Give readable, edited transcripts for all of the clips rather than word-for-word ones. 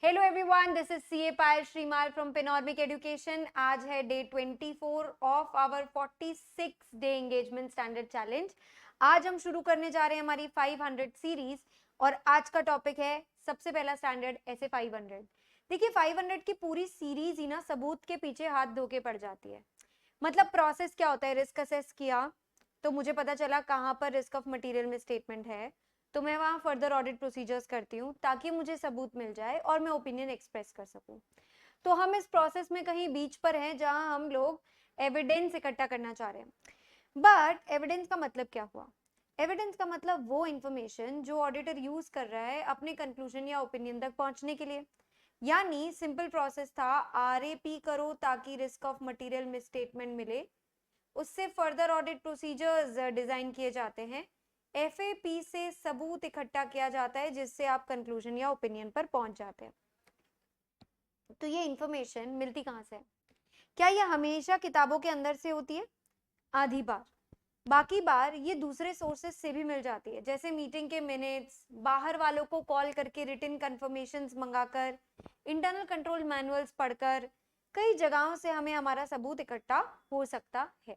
Hello everyone, this is CA Payal Shrimal from panoramic education. आज है day 24 of our 46 day engagement standard challenge. आज हम शुरू करने जा रहे हैं हमारी 500 सीरीज और आज का टॉपिक है सबसे पहला स्टैंडर्ड ऐसे 500। देखिए 500 की पूरी सीरीज ही ना सबूत के पीछे हाथ धो के पड़ जाती है। मतलब प्रोसेस क्या होता है, रिस्क असेस किया तो मुझे पता चला कहाँ पर रिस्क ऑफ मटेरियल में स्टेटमेंट है, तो मैं वहां फर्दर ऑडिट प्रोसीजर्स करती हूँ ताकि मुझे सबूत मिल जाए और मैं ओपिनियन एक्सप्रेस कर सकूं। तो हम इस प्रोसेस में कहीं बीच पर हैं जहां हम लोग एविडेंस इकट्ठा करना चाह रहे हैं। बट एविडेंस का मतलब क्या हुआ? एविडेंस का मतलब वो इंफॉर्मेशन जो ऑडिटर यूज कर रहा है अपने कंक्लूजन या ओपिनियन तक पहुंचने के लिए। यानी सिंपल प्रोसेस था, आरएपी करो ताकि रिस्क ऑफ मटेरियल में स्टेटमेंट मिले, उससे फर्दर ऑडिट प्रोसीजर्स डिजाइन किए जाते हैं, एफएपी से सबूत इकट्ठा किया जाता है जिससे आप कंक्लूजन या ओपिनियन पर पहुंच जाते हैं। तो ये इंफॉर्मेशन मिलती कहां से है? क्या ये हमेशा किताबों के अंदर से होती है? आधी बार। बाकी बार ये दूसरे सोर्सेस से भी मिल जाती है, जैसे मीटिंग के मिनट्स, बाहर वालों को कॉल करके रिटन कंफर्मेशंस मंगाकर, इंटरनल कंट्रोल मैनुअल्स पढ़कर, कई जगहों से हमें हमारा सबूत इकट्ठा हो सकता है।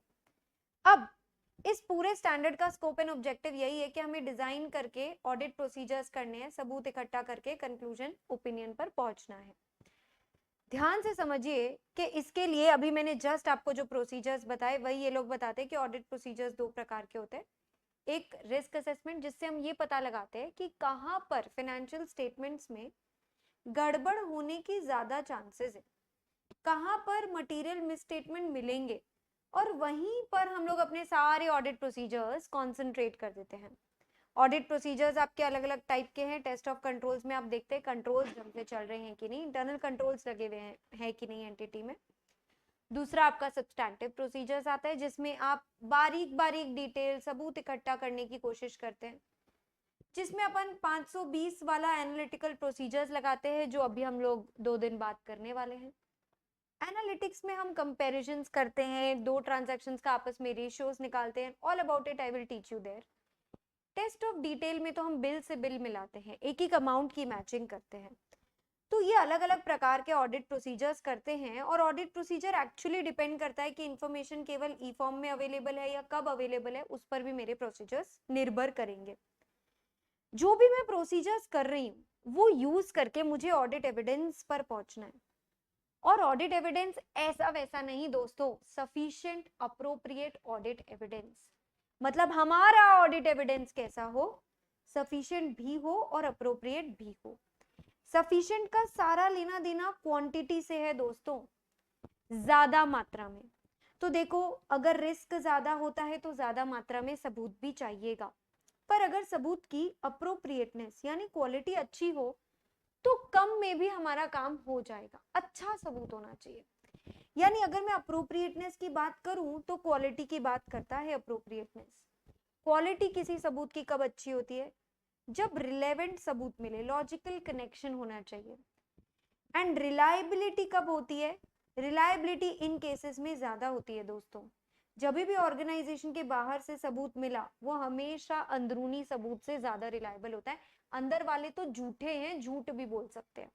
अब इस पूरे स्टैंडर्ड का स्कोप एंड ऑब्जेक्टिव यही है कि हमें डिजाइन करके ऑडिट प्रोसीजर्स करने हैं, सबूत इकट्ठा करके कंक्लूजन ओपिनियन पर पहुंचना है। ध्यान से समझिए कि इसके लिए अभी मैंने जस्ट आपको जो प्रोसीजर्स बताए वही ये लोग बताते हैं कि ऑडिट प्रोसीजर्स दो प्रकार के होते हैं। एक रिस्क असेसमेंट, जिससे हम ये पता लगाते हैं कि कहां पर फाइनेंशियल स्टेटमेंट्स में गड़बड़ होने की ज्यादा चांसेस है, कहां पर मटेरियल मिसस्टेटमेंट मिलेंगे, और वहीं पर हम लोग अपने सारे ऑडिट प्रोसीजर्स कंसंट्रेट कर देते हैं। ऑडिट प्रोसीजर्स आपके अलग अलग टाइप के हैं। टेस्ट ऑफ कंट्रोल्स में आप देखते हैं कंट्रोल्स ढंग से चल रहे हैं कि नहीं, इंटरनल कंट्रोल्स लगे हुए हैं कि नहीं एंटिटी में। दूसरा आपका सब्सटैंटिव प्रोसीजर्स आता है जिसमें आप बारीक बारीक डिटेल सबूत इकट्ठा करने की कोशिश करते हैं, जिसमें अपन 520 वाला एनालिटिकल प्रोसीजर्स लगाते हैं जो अभी हम लोग 2 दिन बाद करने वाले हैं। एनालिटिक्स में हम कंपैरिजंस करते हैं, दो ट्रांजैक्शंस का आपस में रेशियोज निकालते हैं। All about it I will teach you there. Test of detail में तो हम बिल से बिल मिलाते हैं, एक एक अमाउंट की मैचिंग करते हैं। तो ये अलग अलग प्रकार के ऑडिट प्रोसीजर्स करते हैं, और ऑडिट प्रोसीजर एक्चुअली डिपेंड करता है कि इंफॉर्मेशन केवल ई फॉर्म में अवेलेबल है या कब अवेलेबल है, उस पर भी मेरे प्रोसीजर्स निर्भर करेंगे। जो भी मैं प्रोसीजर्स कर रही हूँ वो यूज करके मुझे ऑडिट एविडेंस पर पहुंचना है। और ऑडिट एविडेंस ऐसा वैसा नहीं दोस्तों, सफिशिएंट अप्रोप्रिएट ऑडिट एविडेंस। मतलब हमारा ऑडिट एविडेंस कैसा हो, सफिशिएंट भी हो और अप्रोप्रिएट भी हो। सफिशिएंट का सारा लेना देना क्वांटिटी से है दोस्तों, ज्यादा मात्रा में। तो देखो, अगर रिस्क ज्यादा होता है तो ज्यादा मात्रा में सबूत भी चाहिएगा, पर अगर सबूत की अप्रोप्रिएटनेस यानी क्वालिटी अच्छी हो तो कम में भी हमारा काम हो जाएगा। अच्छा सबूत होना चाहिए। यानी अगर मैं अप्रोप्रिएटनेस की बात करूं तो क्वालिटी की बात करता है अप्रोप्रिएटनेस। क्वालिटी किसी सबूत की कब अच्छी होती है? जब रिलेवेंट सबूत मिले, लॉजिकल कनेक्शन होना चाहिए। एंड रिलायबिलिटी कब होती है? रिलायबिलिटी इन केसेस में ज्यादा होती है दोस्तों। जब भी ऑर्गेनाइजेशन के बाहर से सबूत मिला वो हमेशा अंदरूनी सबूत से ज्यादा रिलायबल होता है। अंदर वाले तो झूठे हैं, झूठ भी बोल सकते हैं।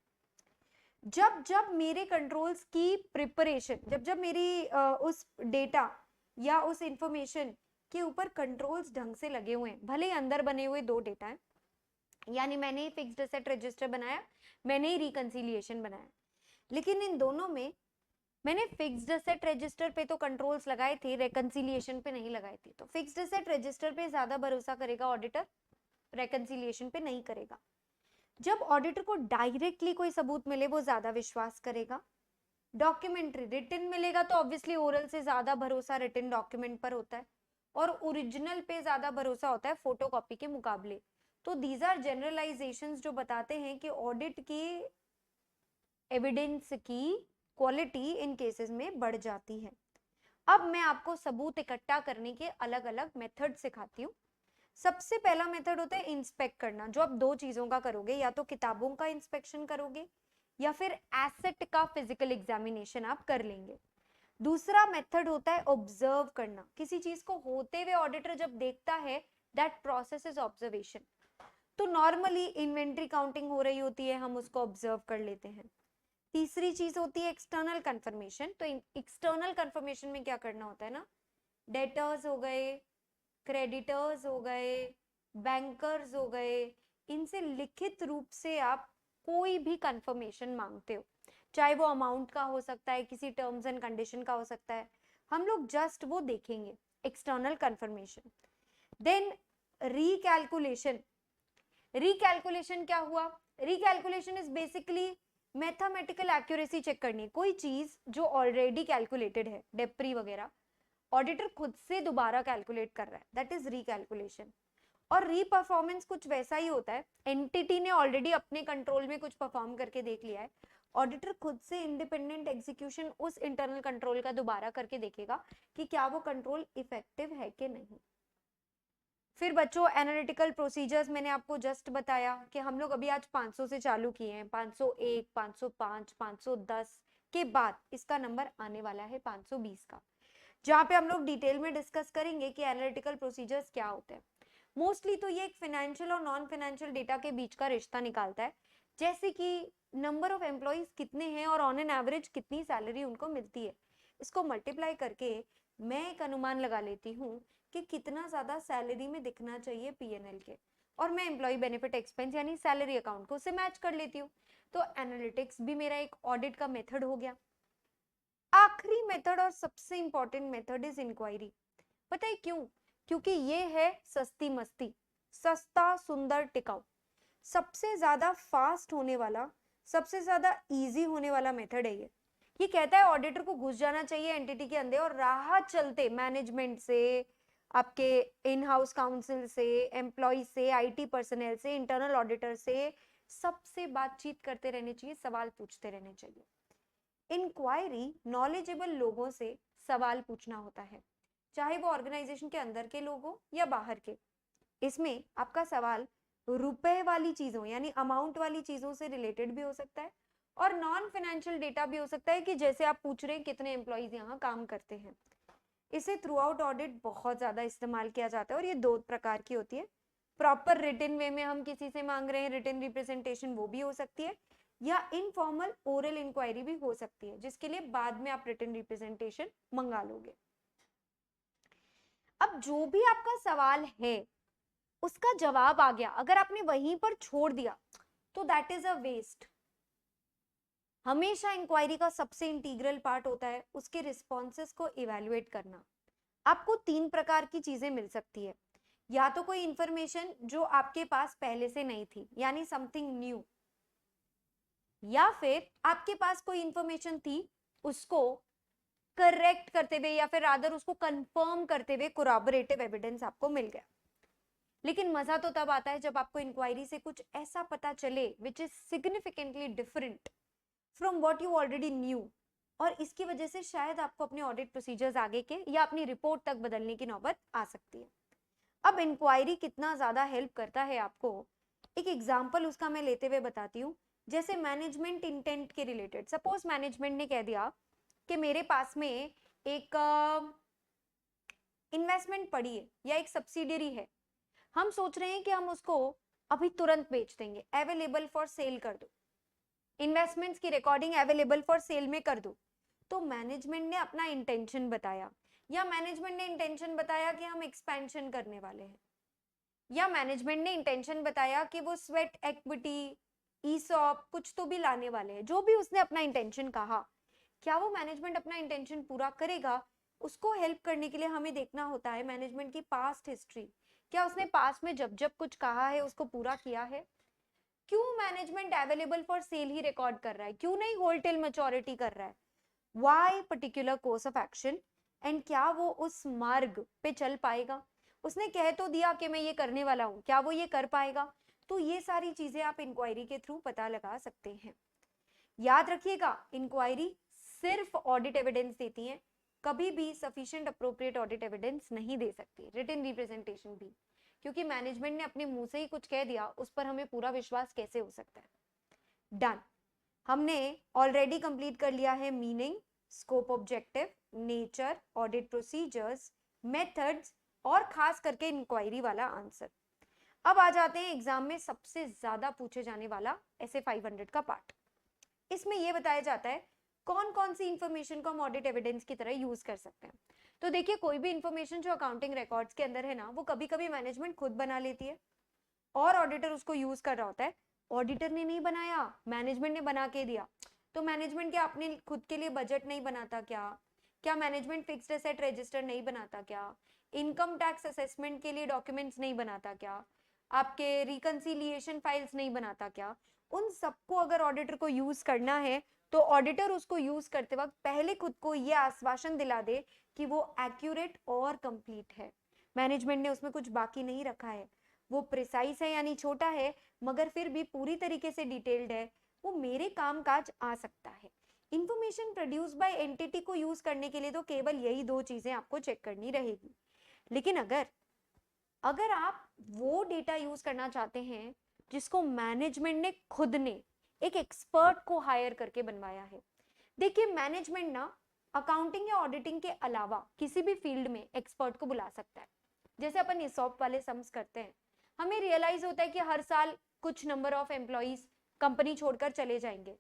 जब जब मेरे कंट्रोल्स की प्रिपरेशन, जब जब मेरी उस डेटा या उस इंफॉर्मेशन के ऊपर कंट्रोल्स ढंग से लगे हुए हैं, भले ही अंदर बने हुए दो डेटा हैं, यानी मैंने ही फिक्स्ड एसेट रजिस्टर बनाया, मैंने ही रिकंसिलिएशन बनाया, लेकिन इन दोनों में मैंने फिक्स्ड एसेट रजिस्टर पे तो कंट्रोल्स लगाए थे, रेकंसिलिएशन पे नहीं लगाए थे। तो फिक्स्ड एसेट रजिस्टर पे ज्यादा भरोसा करेगा ऑडिटर, रेकंसिलिएशन पे नहीं करेगा। जब ऑडिटर को डायरेक्टली कोई सबूत मिले वो ज्यादा विश्वास करेगा। डॉक्यूमेंट्री रिटन मिलेगा तो ऑब्वियसली ओरल से ज्यादा भरोसा रिटन डॉक्यूमेंट पर होता है, और ओरिजिनल पे ज्यादा भरोसा होता है फोटोकॉपी के मुकाबले। तो दीज आर जनरलाइजेशंस जो बताते हैं कि ऑडिट की एविडेंस की क्वालिटी इन केसेस में बढ़ जाती है। अब मैं आपको सबूत इकट्ठा करने के अलग अलग मेथड सिखाती हूँ। सबसे पहला मेथड होता है इंस्पेक्ट करना, जो आप दो चीजों का करोगे, या तो किताबों का इंस्पेक्शन करोगे या फिर एसेट का फिजिकल एग्जामिनेशन आप कर लेंगे। दूसरा मेथड होता है ऑब्जर्व करना, किसी चीज को होते हुए ऑडिटर जब देखता है, दैट प्रोसेस इज ऑब्जर्वेशन। तो नॉर्मली इन्वेंट्री काउंटिंग हो रही होती है, हम उसको ऑब्जर्व कर लेते हैं। तीसरी चीज होती है एक्सटर्नल कंफर्मेशन। तो एक्सटर्नल कंफर्मेशन में क्या करना होता है ना, डेटर्स हो गए, क्रेडिटर्स हो गए, बैंकर्स हो गए, इनसे लिखित रूप से आप कोई भी कंफर्मेशन मांगते हो, चाहे वो अमाउंट का हो सकता है, किसी टर्म्स एंड कंडीशन का हो सकता है, हम लोग जस्ट वो देखेंगे, external confirmation. Then recalculation. Recalculation क्या हुआ, recalculation is basically mathematical accuracy check करनी है। कोई चीज जो ऑलरेडी कैलकुलेटेड है, डेप्री वगैरह, ऑडिटर खुद से दोबारा कैलकुलेट कर रहा है, दैट इज रिकैलकुलेशन। और रीपरफॉर्मेंस कुछ वैसा ही होता है, एंटिटी ने ऑलरेडी अपने कंट्रोल में कुछ परफॉर्म करके देख लिया है, ऑडिटर खुद से इंडिपेंडेंट एग्जीक्यूशन उस इंटरनल कंट्रोल का दोबारा करके देखेगा कि क्या वो कंट्रोल इफेक्टिव है कि नहीं। फिर बच्चों एनालिटिकल प्रोसीजर्स मैंने आपको जस्ट बताया कि हम लोग अभी आज 500 से चालू किए हैं, 501, 505, 510 के बाद इसका नंबर आने वाला है 520 का, जहां पे हम लोग डिटेल में डिस्कस करेंगे कि एनालिटिकल प्रोसीजर्स क्या होते हैं। मोस्टली तो ये एक फाइनेंशियल और नॉन फाइनेंशियल डेटा के बीच का रिश्ता निकालता है, जैसे कि नंबर ऑफ एम्प्लॉइज कितने हैं और ऑन एन एवरेज कितनी सैलरी उनको मिलती है, इसको मल्टीप्लाई करके मैं एक अनुमान लगा लेती हूँ कि कितना ज्यादा सैलरी में दिखना चाहिए पीएनएल के, और मैं एम्प्लॉय बेनिफिट एक्सपेंस यानी सैलरी अकाउंट को उससे मैच कर लेती हूँ। तो एनालिटिक्स भी मेरा एक ऑडिट का मेथड हो गया। आखिरी मेथड और सबसे इंपॉर्टेंट मेथड इज इंक्वायरी। पता है क्यों? क्योंकि ये है सस्ती मस्ती, सस्ता सुंदर टिकाऊ, सबसे ज्यादा फास्ट होने वाला, सबसे ज्यादा इजी होने वाला मेथड है ये कहता है ऑडिटर को घुस जाना चाहिए एंटिटी के अंदर और राह चलते मैनेजमेंट से, आपके इन हाउस काउंसिल से, एम्प्लॉय से, आईटी पर्सनल से, इंटरनल ऑडिटर से, सबसे बातचीत करते रहने चाहिए, सवाल पूछते रहने चाहिए। इंक्वायरी नॉलेजेबल लोगों से सवाल पूछना होता है, चाहे वो ऑर्गेनाइजेशन के अंदर के लोग हो या बाहर के। इसमें आपका सवाल रुपए वाली चीजों यानी अमाउंट वाली चीजों से रिलेटेड भी हो सकता है और नॉन फाइनेंशियल डेटा भी हो सकता है, कि जैसे आप पूछ रहे हैं कितने एम्प्लॉइज यहाँ काम करते हैं। इसे थ्रू आउट ऑडिट बहुत ज्यादा इस्तेमाल किया जाता है और ये दो प्रकार की होती है। प्रॉपर रिटन वे में हम किसी से मांग रहे हैं रिटन रिप्रेजेंटेशन, वो भी हो सकती है, या इनफॉर्मल ओरल इंक्वायरी भी हो सकती है, जिसके लिए बाद में आप रिटन रिप्रेजेंटेशन मंगा लोगे। अब जो भी आपका सवाल है उसका जवाब आ गया, अगर आपने वहीं पर छोड़ दिया तो दैट इज अ वेस्ट। हमेशा इंक्वायरी का सबसे इंटीग्रल पार्ट होता है उसके रिस्पॉन्सेस को इवैल्यूएट करना। आपको तीन प्रकार की चीजें मिल सकती है, या तो कोई इंफॉर्मेशन जो आपके पास पहले से नहीं थी यानी समथिंग न्यू, या फिर आपके पास कोई इंफॉर्मेशन थी उसको करेक्ट करते हुए या फिर रादर उसको कंफर्म करते हुए कोरॉबरेटिव एविडेंस आपको मिल गया। लेकिन मजा तो तब आता है जब आपको इंक्वायरी से कुछ ऐसा पता चले which is significantly different from what you already knew, और इसकी वजह से शायद आपको अपने ऑडिट प्रोसीजर्स आगे के या अपनी रिपोर्ट तक बदलने की नौबत आ सकती है। अब इंक्वायरी कितना ज्यादा हेल्प करता है आपको, एक एग्जांपल उसका मैं लेते हुए बताती हूँ। जैसे मैनेजमेंट इंटेंट के रिलेटेड, सपोज मैनेजमेंट ने कह दिया कि मेरे पास में एक इन्वेस्टमेंट पड़ी है या एक सब्सिडियरी है, हम सोच रहे हैं कि हम उसको अभी तुरंत बेच देंगे, अवेलेबल फॉर सेल कर दो, इन्वेस्टमेंट्स की रिकॉर्डिंग अवेलेबल फॉर सेल में कर दो। तो मैनेजमेंट ने अपना इंटेंशन बताया, या मैनेजमेंट ने इंटेंशन बताया कि हम एक्सपेंशन करने वाले हैं, या मैनेजमेंट ने इंटेंशन बताया कि वो स्वेट इक्विटी, ईसॉप कुछ तो भी लाने वाले हैं, जो भी उसने अपना इंटेंशन कहा, क्या वो मैनेजमेंट अपना इंटेंशन पूरा करेगा? उसको हेल्प करने के लिए हमें देखना होता है मैनेजमेंट की पास्ट हिस्ट्री, क्या उसने पास्ट में जब जब कुछ कहा है उसको पूरा किया है? क्यों management available for sale he record कर रहा है, क्यों नहीं होल्ड टिल मैच्योरिटी कर रहा है? Why particular course of action, and क्या वो उस मार्ग पे चल पाएगा? उसने कह तो दिया कि मैं ये करने वाला हूं, क्या वो ये कर पाएगा? तो ये सारी चीजें आप इंक्वायरी के थ्रू पता लगा सकते हैं। याद रखिएगा, इंक्वायरी सिर्फ ऑडिट एविडेंस देती है, कभी भी सफिशिएंट अप्रोप्रिएट ऑडिट एविडेंस नहीं दे सकती, रिटन रिप्रेजेंटेशन भी, क्योंकि मैनेजमेंट ने अपने मुंह से ही कुछ कह दिया, उस पर हमें पूरा विश्वास कैसे हो सकता है? डन। हमने ऑलरेडी कंप्लीट कर लिया है meaning, scope, objective, nature, audit procedures, methods और खास करके इंक्वायरी वाला आंसर। अब आ जाते हैं एग्जाम में सबसे ज्यादा पूछे जाने वाला ऐसे 500 का पार्ट। इसमें यह बताया जाता है कौन कौन सी इंफॉर्मेशन को हम ऑडिट एविडेंस की तरह यूज कर सकते हैं। तो देखिए, कोई भी इंफॉर्मेशन जो अकाउंटिंग रिकॉर्ड्स के अंदर है ना, वो कभी कभी मैनेजमेंट खुद बना लेती है और ऑडिटर उसको यूज कर रहा होता है। ऑडिटर ने नहीं बनाया, मैनेजमेंट ने बना के दिया। तो मैनेजमेंट क्या अपने खुद के लिए बजट नहीं बनाता क्या? क्या मैनेजमेंट फिक्स्ड एसेट रजिस्टर नहीं बनाता क्या? इनकम टैक्स असेसमेंट के लिए डॉक्यूमेंट्स नहीं बनाता क्या? आपके रिकंसिलिएशन फाइल्स नहीं बनाता क्या? उन सबको अगर ऑडिटर को यूज करना है तो ऑडिटर उसको यूज करते वक्त पहले खुद को यह आश्वासन दिला दे कि वो एक्यूरेट और कंप्लीट है, मैनेजमेंट ने उसमें कुछ बाकी नहीं रखा है, वो प्रिसाइज है यानी छोटा है मगर फिर भी पूरी तरीके से डिटेल्ड है, वो मेरे कामकाज आ सकता है। इंफॉर्मेशन प्रोड्यूस बाय एंटिटी को यूज करने के लिए तो केवल यही दो चीजें आपको चेक करनी रहेगी। लेकिन अगर आप वो डेटा यूज करना चाहते हैं जिसको मैनेजमेंट ने खुद ने एक एक्सपर्ट को हायर करके बनवाया है। देखिए, मैनेजमेंट ना अकाउंटिंग या ऑडिटिंग के अलावा किसी भी फील्ड में एक्सपर्ट को बुला सकता है। जैसे अपन ESOP वाले सम्स करते हैं, हमें रियलाइज होता है कि हर साल कुछ नंबर ऑफ एम्प्लॉइज कंपनी छोड़कर चले जाएंगे,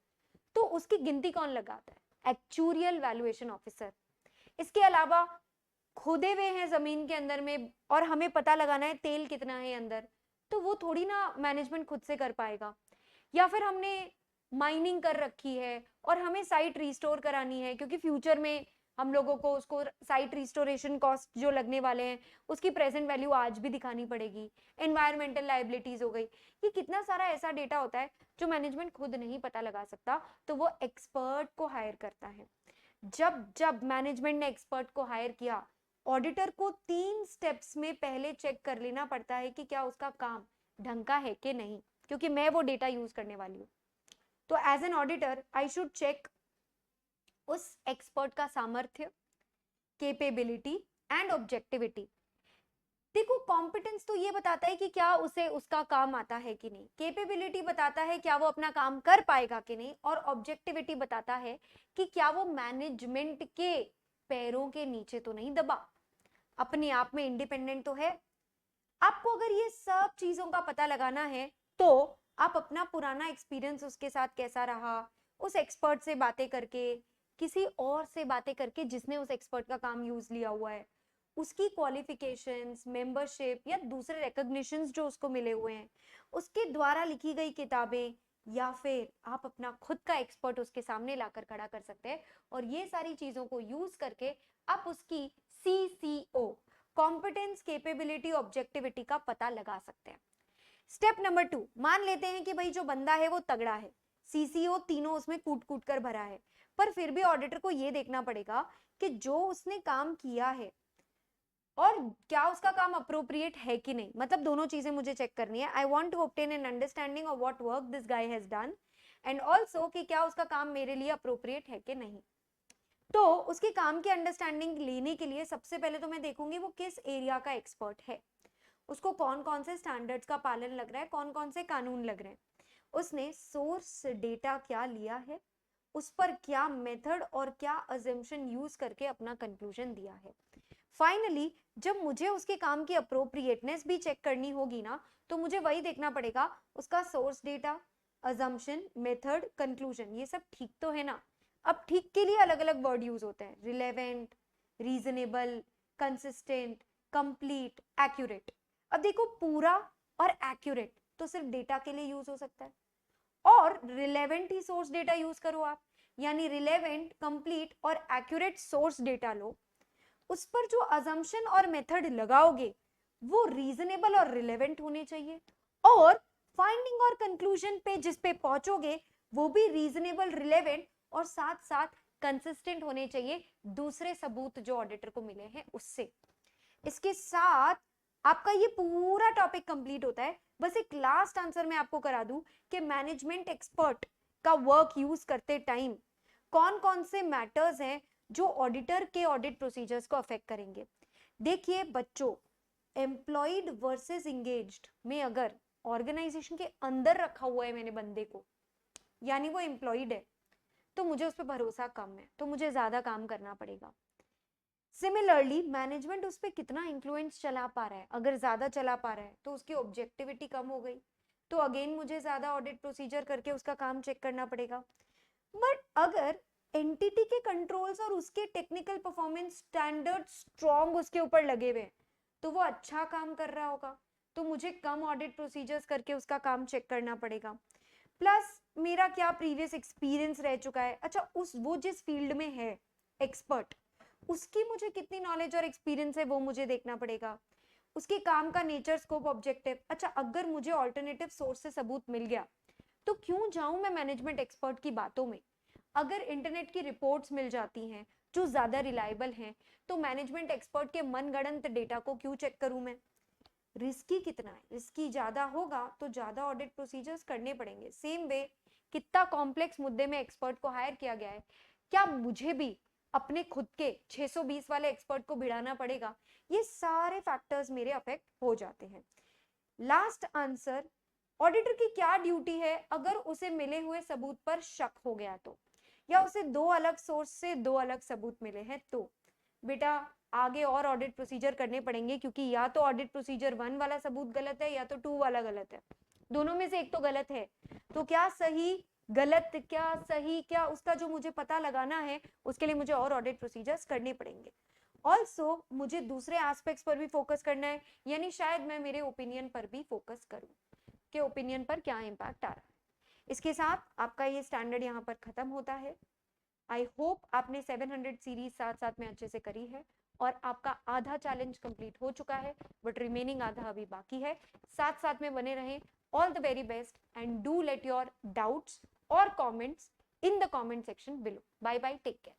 तो उसकी गिनती कौन लगाता है? Actuarial valuation officer. इसके अलावा खोदे हुए हैं जमीन के अंदर में और हमें पता लगाना है तेल कितना है अंदर, तो वो थोड़ी ना मैनेजमेंट खुद से कर पाएगा। या फिर हमने माइनिंग कर रखी है और हमें साइट रिस्टोर करानी है, क्योंकि फ्यूचर में हम लोगों को उसको साइट रिस्टोरेशन कॉस्ट जो लगने वाले हैं उसकी प्रेजेंट वैल्यू आज भी दिखानी पड़ेगी। एनवायरमेंटल लाइबिलिटीज हो गई, ये कितना सारा ऐसा डेटा होता है जो मैनेजमेंट खुद नहीं पता लगा सकता, तो वो एक्सपर्ट को हायर करता है। जब जब मैनेजमेंट ने एक्सपर्ट को हायर किया, ऑडिटर को 3 स्टेप्स में पहले चेक कर लेना पड़ता है कि क्या उसका काम ढंग का है कि नहीं, क्योंकि मैं वो डेटा यूज करने वाली हूँ। तो as an auditor I should check उस एक्सपर्ट का सामर्थ्य, कैपेबिलिटी एंड ऑब्जेक्टिविटी। देखो, कॉम्पिटेंस तो ये बताता है कि क्या उसे उसका काम आता है कि नहीं, कैपेबिलिटी बताता है क्या वो अपना काम कर पाएगा कि नहीं, और ऑब्जेक्टिविटी बताता है कि क्या वो मैनेजमेंट के पैरों के नीचे तो नहीं दबा, अपने आप में इंडिपेंडेंट तो है। आपको अगर ये सब चीजों का पता लगाना है तो आप अपना पुराना एक्सपीरियंस उसके साथ कैसा रहा, उस एक्सपर्ट से बातें करके, किसी और से बातें करके जिसने उस एक्सपर्ट का काम यूज लिया हुआ है, उसकी क्वालिफिकेशंस, मेंबरशिप या दूसरे रिकॉग्निशंस जो उसको मिले हुए हैं, उसके द्वारा लिखी गई किताबें, या फिर आप अपना खुद का एक्सपर्ट उसके सामने लाकर खड़ा कर सकते हैं और ये सारी चीजों को यूज करके आप उसकी CCO, कॉम्पिटेंस, कैपेबिलिटी, ऑब्जेक्टिविटी का पता लगा सकते हैं। स्टेप नंबर 2, मान लेते हैं कि भाई जो बंदा है वो तगड़ा है, CCO तीनों उसमें कूट कूट कर भरा है, पर फिर भी ऑडिटर को ये देखना पड़ेगा कि जो उसने काम किया है और क्या उसका काम अप्रोप्रिएट है कि नहीं, मतलब दोनों चीजें मुझे चेक करनी है। I want to obtain an understanding of what work this guy has done and also कि क्या उसका काम मेरे लिए अप्रोप्रिएट है कि नहीं। तो उसके काम की अंडरस्टैंडिंग लेने के लिए सबसे पहले तो मैं देखूंगी वो किस एरिया का एक्सपर्ट है, उसको कौन कौन से स्टैंडर्ड्स का पालन लग रहा है, कौन कौन से कानून लग रहे हैं, उसने सोर्स डेटा क्या लिया है, उस पर क्या मेथड और क्या अजम्पशन यूज करके अपना कंक्लूजन दिया है। फाइनली जब मुझे उसके काम की अप्रोप्रिएटनेस भी चेक करनी होगी ना, तो मुझे वही देखना पड़ेगा उसका source data, assumption, method, conclusion, ये सब ठीक तो है ना। अब ठीक के लिए अलग अलग वर्ड यूज होते हैं, relevant, reasonable, consistent, complete, accurate. अब देखो, पूरा और एक्यूरेट तो सिर्फ डेटा के लिए यूज हो सकता है, और रिलेवेंट ही सोर्स डेटा यूज करो आप, यानी रिलेवेंट, कंप्लीट और एक्यूरेट सोर्स डेटा लो, उस पर जो अजम्पशन और मेथड लगाओगे वो रीजनेबल और रिलेवेंट होने चाहिए, और फाइंडिंग और कंक्लूजन पे जिस पे पहुंचोगे वो भी रीजनेबल, रिलेवेंट और साथ साथ कंसिस्टेंट होने चाहिए दूसरे सबूत जो ऑडिटर को मिले हैं उससे। इसके साथ आपका ये पूरा टॉपिक कंप्लीट होता है। बस एक लास्ट आंसर मैं आपको करा दूं कि मैनेजमेंट एक्सपर्ट का वर्क यूज करते टाइम कौन कौन से मैटर्स हैं जो ऑडिटर के ऑडिट प्रोसीजर्स को अफेक्ट करेंगे। देखिए बच्चों, एम्प्लॉयड वर्सेस इंगेज्ड में अगर ऑर्गेनाइजेशन के अंदर रखा हुआ है मैंने बंदे को, यानी वो एम्प्लॉयड है, तो मुझे उस पर भरोसा कम है, तो मुझे ज्यादा काम करना पड़ेगा। सिमिलरली मैनेजमेंट उस पर कितना इन्फ्लुएंस चला पा रहा है, अगर ज्यादा चला पा रहा है तो उसकी ऑब्जेक्टिविटी कम हो गई, तो अगेन मुझे ज्यादा ऑडिट प्रोसीजर करके उसका काम चेक करना पड़ेगा। बट अगर एंटिटी के कंट्रोल्स और उसके टेक्निकल परफॉर्मेंस स्टैंडर्ड स्ट्रॉन्ग उसके ऊपर लगे हुए, तो वो अच्छा काम कर रहा होगा, तो मुझे कम ऑडिट प्रोसीजर्स करके उसका काम चेक करना पड़ेगा। प्लस मेरा क्या प्रीवियस एक्सपीरियंस रह चुका है, अच्छा उस वो जिस फील्ड में है एक्सपर्ट, उसकी मुझे कितनी नॉलेज और एक्सपीरियंस है वो मुझे देखना पड़ेगा, उसके काम का नेचर, स्कोप, ऑब्जेक्टिव। अच्छा अगर मुझे ऑल्टरनेटिव सोर्स से सबूत मिल गया तो क्यों जाऊं मैं मैनेजमेंट एक्सपर्ट की बातों में। अगर इंटरनेट की रिपोर्ट्स मिल जाती हैं जो ज्यादा रिलायबल हैं, तो मैनेजमेंट एक्सपर्ट के मनगढ़ंत डेटा को क्यों चेक करूं मैं। रिस्की कितना है, रिस्की ज्यादा होगा तो ज्यादा ऑडिट प्रोसीजर्स करने पड़ेंगे। सेम वे कितना कॉम्प्लेक्स मुद्दे में एक्सपर्ट को हायर किया गया है, क्या मुझे भी अपने खुद के 620 वाले एक्सपर्ट को भिड़ाना पड़ेगा। ये सारे फैक्टर्स मेरे अफेक्ट हो जाते हैं। लास्ट आंसर, ऑडिटर की क्या ड्यूटी है अगर उसे मिले हुए सबूत पर शक हो गया तो, या उसे दो अलग सोर्स से दो अलग सबूत मिले हैं तो बेटा आगे और ऑडिट प्रोसीजर करने पड़ेंगे, क्योंकि या तो ऑडिट प्रोसीजर 1 वाला सबूत गलत है या तो 2 वाला गलत है, दोनों में से एक तो गलत है। तो क्या सही गलत, क्या सही क्या, उसका जो मुझे पता लगाना है उसके लिए मुझे और ऑडिट प्रोसीजर्स करने पड़ेंगे। ऑल्सो मुझे दूसरे एस्पेक्ट्स पर भी फोकस करना है, यानी शायद मैं मेरे ओपिनियन पर भी फोकस करूं कि ओपिनियन पर क्या इम्पैक्ट आ रहा है। इसके साथ आपका ये स्टैंडर्ड यहाँ पर खत्म होता है। आई होप आपने 700 सीरीज साथ साथ में अच्छे से करी है और आपका आधा चैलेंज कंप्लीट हो चुका है, बट रिमेनिंग आधा अभी बाकी है। साथ साथ में बने रहें। All the very best and do let your doubts और comments in the comment section below. Bye bye, take care.